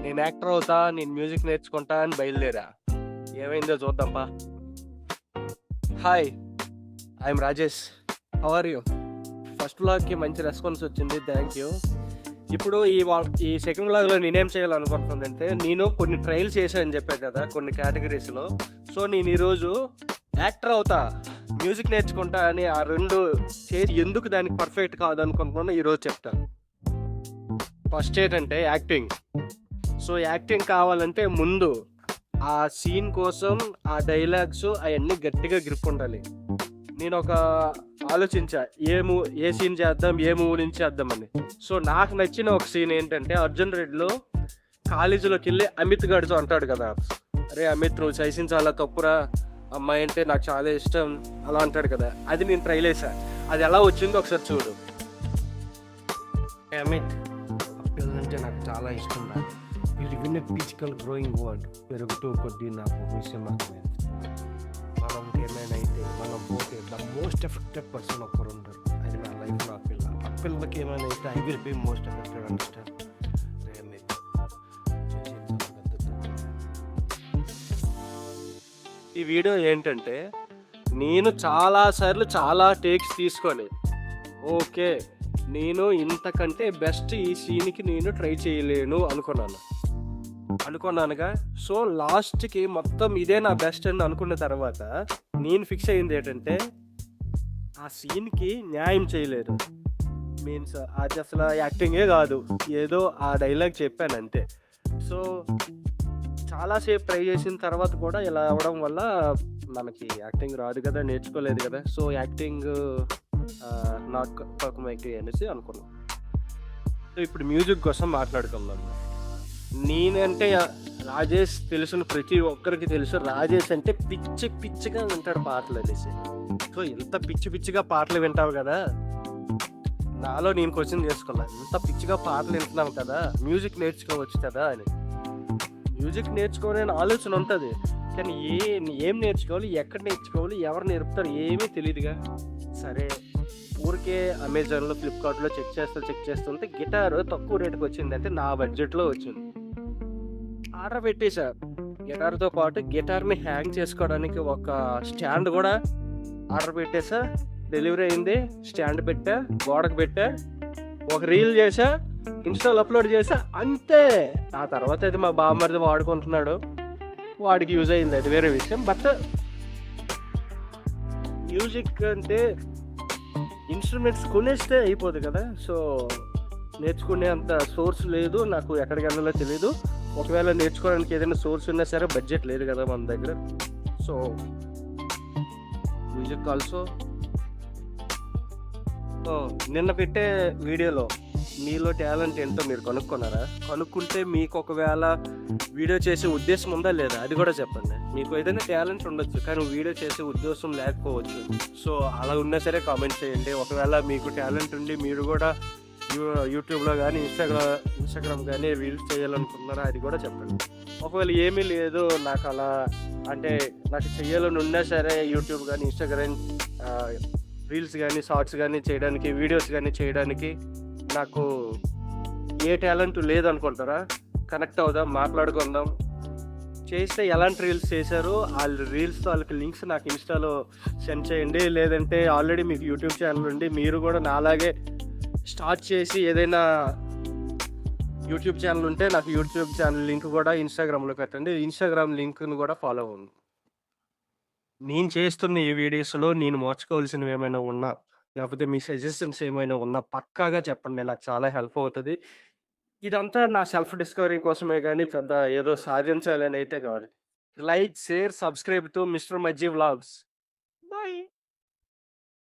నేను యాక్టర్ అవుతా, నేను మ్యూజిక్ నేర్చుకుంటా అని బయలుదేరా. ఏమైందో చూద్దాంపా. Hi, I'm Rajesh. How are you? First వ్లాగ్కి మంచి రెస్పాన్స్ వచ్చింది, థ్యాంక్ యూ. ఇప్పుడు ఈ సెకండ్ వ్లాగ్లో నేనేం చేయాలనుకుంటున్నానంటే, నేను కొన్ని ట్రయల్స్ చేశానని చెప్పాను కదా కొన్ని కేటగిరీస్లో. సో నేను ఈరోజు యాక్టర్ అవుతా, మ్యూజిక్ నేర్చుకుంటా అని ఆ రెండు చేసి ఎందుకు దానికి పర్ఫెక్ట్ కాదనుకుంటున్నానో ఈరోజు చెప్తాను. ఫస్ట్ ఏంటంటే యాక్టింగ్. సో యాక్టింగ్ కావాలంటే ముందు ఆ సీన్ కోసం ఆ డైలాగ్స్ అవన్నీ గట్టిగా గ్రిప్ ఉండాలి. నేను ఒక ఆలోచించా ఏ సీన్ చేద్దాం, ఏ మూవీ నుంచి చేద్దామని. సో నాకు నచ్చిన ఒక సీన్ ఏంటంటే, అర్జున్ రెడ్డిలో కాలేజీలోకి వెళ్ళి అమిత్ గడితో అంటాడు కదా, అరే అమిత్ నువ్వు చేసిన చాలా తప్పురా, అమ్మాయి అంటే నాకు చాలా ఇష్టం అలా అంటాడు కదా. అది నేను ట్రై చేశా. అది ఎలా వచ్చిందో ఒకసారి చూడు. అమిత్, పిల్లలంటే నాకు చాలా ఇష్టం రా. వీళ్ళు విన్న ఫిజికల్ గ్రోయింగ్ వర్డ్ పెరుగుతూ కొద్దీ నాకు విషయం అర్థమైంది. మనం ఏమైనా అయితే మనం పోతే ద మోస్ట్ ఎఫెక్టెడ్ పర్సన్ ఒక్కరు ఉంటారు, అది నా లైఫ్లో ఆ పిల్ల. ఆ పిల్లలకి ఏమైనా అయితే I will be most affected. Understand? ఈ వీడియో ఏంటంటే, నేను చాలాసార్లు చాలా టేక్స్ తీసుకొని ఓకే నేను ఇంతకంటే బెస్ట్ ఈ సీన్కి నేను ట్రై చేయలేను అనుకున్నానుగా. సో లాస్ట్కి మొత్తం ఇదే నా బెస్ట్ అని అనుకున్న తర్వాత నేను ఫిక్స్ అయింది ఏంటంటే, ఆ సీన్కి న్యాయం చేయలేదు. మీన్స్ అది అసలు యాక్టింగే కాదు, ఏదో ఆ డైలాగ్ చెప్పాను అంతే. సో చాలాసేపు ట్రై చేసిన తర్వాత కూడా ఇలా అవ్వడం వల్ల మనకి యాక్టింగ్ రాదు కదా, నేర్చుకోలేదు కదా. సో యాక్టింగ్ నాకు పక్కమైకి అనేసి అనుకున్నాం. సో ఇప్పుడు మ్యూజిక్ కోసం మాట్లాడుకుందాం. నేనంటే రాజేష్ తెలుసును, ప్రతి ఒక్కరికి తెలుసు రాజేష్ అంటే పిచ్చిగా వింటాడు పాటలు అనేసి. సో ఎంత పిచ్చిగా పాటలు వింటావు కదా, నాలో నేను క్వశ్చన్ చేసుకున్నాను, ఇంత పిచ్చిగా పాటలు వింటున్నావు కదా, మ్యూజిక్ నేర్చుకోవచ్చు కదా అని. మ్యూజిక్ నేర్చుకోవాలని ఆలోచన ఉంటుంది, కానీ ఏం నేర్చుకోవాలి, ఎక్కడ నేర్చుకోవాలి, ఎవరు నేర్పుతారు ఏమీ తెలియదుగా. సరే ఊరికే అమెజాన్లో, ఫ్లిప్కార్ట్లో చెక్ చేస్తుంటే గిటార్ తక్కువ రేటుకి వచ్చిందంటే నా బడ్జెట్లో వచ్చింది. ఆర్డర్ పెట్టేశా. గిటార్తో పాటు గిటార్ని హ్యాంగ్ చేసుకోవడానికి ఒక స్టాండ్ కూడా ఆర్డర్ పెట్టేసా. డెలివరీ అయింది. స్టాండ్ పెట్టా, గోడకు పెట్టా, ఒక రీల్ చేసా, ఇన్స్టాలో అప్లోడ్ చేసా, అంతే. ఆ తర్వాత అయితే మా బామ్మర్ది వాడుకుంటున్నాడు, వాడికి యూజ్ అయింది, అది వేరే విషయం. బట్ మ్యూజిక్ అంటే ఇన్స్ట్రుమెంట్స్ కొనేస్తే అయిపోదు కదా. సో నేర్చుకునే అంత సోర్స్ లేదు నాకు, ఎక్కడికి వెళ్ళాలో తెలియదు. ఒకవేళ నేర్చుకోవడానికి ఏదైనా సోర్స్ ఉన్నా సరే బడ్జెట్ లేదు కదా మన దగ్గర. So music also. నిన్న పెట్టే వీడియోలో మీలో టాలెంట్ ఏంటో మీరు కనుక్కుంటే మీకు ఒకవేళ వీడియో చేసే ఉద్దేశం ఉందా లేదా అది కూడా చెప్పండి. మీకు ఏదైనా టాలెంట్ ఉండొచ్చు కానీ వీడియో చేసే ఉద్దేశం లేకపోవచ్చు. సో అలా ఉన్నా సరే కామెంట్ చేయండి. ఒకవేళ మీకు టాలెంట్ ఉండి మీరు కూడా యూట్యూబ్లో కానీ ఇన్స్టాగ్రామ్ కానీ రీల్స్ చేయాలనుకున్నారా అది కూడా చెప్పండి. ఒకవేళ ఏమీ లేదు, నాకు అలా అంటే నాకు చేయాలని ఉన్నా సరే యూట్యూబ్ కానీ ఇన్స్టాగ్రామ్ రీల్స్ కానీ షార్ట్స్ కానీ చేయడానికి, వీడియోస్ కానీ చేయడానికి నాకు ఏ టాలెంట్ లేదనుకుంటారా, కనెక్ట్ అవుదాం, మాట్లాడుకుందాం. చేస్తే ఎలాంటి రీల్స్ చేశారో ఆ రీల్స్తో వాళ్ళకి లింక్స్ నాకు ఇన్స్టాలో సెండ్ చేయండి. లేదంటే ఆల్రెడీ మీకు యూట్యూబ్ ఛానల్ ఉండి మీరు కూడా నాలాగే స్టార్ట్ చేసి ఏదైనా యూట్యూబ్ ఛానల్ ఉంటే నాకు యూట్యూబ్ ఛానల్ లింక్ కూడా ఇన్స్టాగ్రామ్లో పెట్టండి. ఇన్స్టాగ్రామ్ లింక్ను కూడా ఫాలో అవ్వండి. నేను చేస్తున్న ఈ వీడియోస్లో నేను మార్చుకోవాల్సినవి ఏమైనా ఉన్నా, లేకపోతే మీ సజెషన్స్ ఏమైనా ఉన్నా పక్కాగా చెప్పండి, నాకు చాలా హెల్ప్ అవుతుంది. ఇదంతా నా సెల్ఫ్ డిస్కవరీ కోసమే కానీ పెద్ద ఏదో సాధించాలని అయితే కాదు. Like, share, subscribe to mister మజ్జీ vlogs.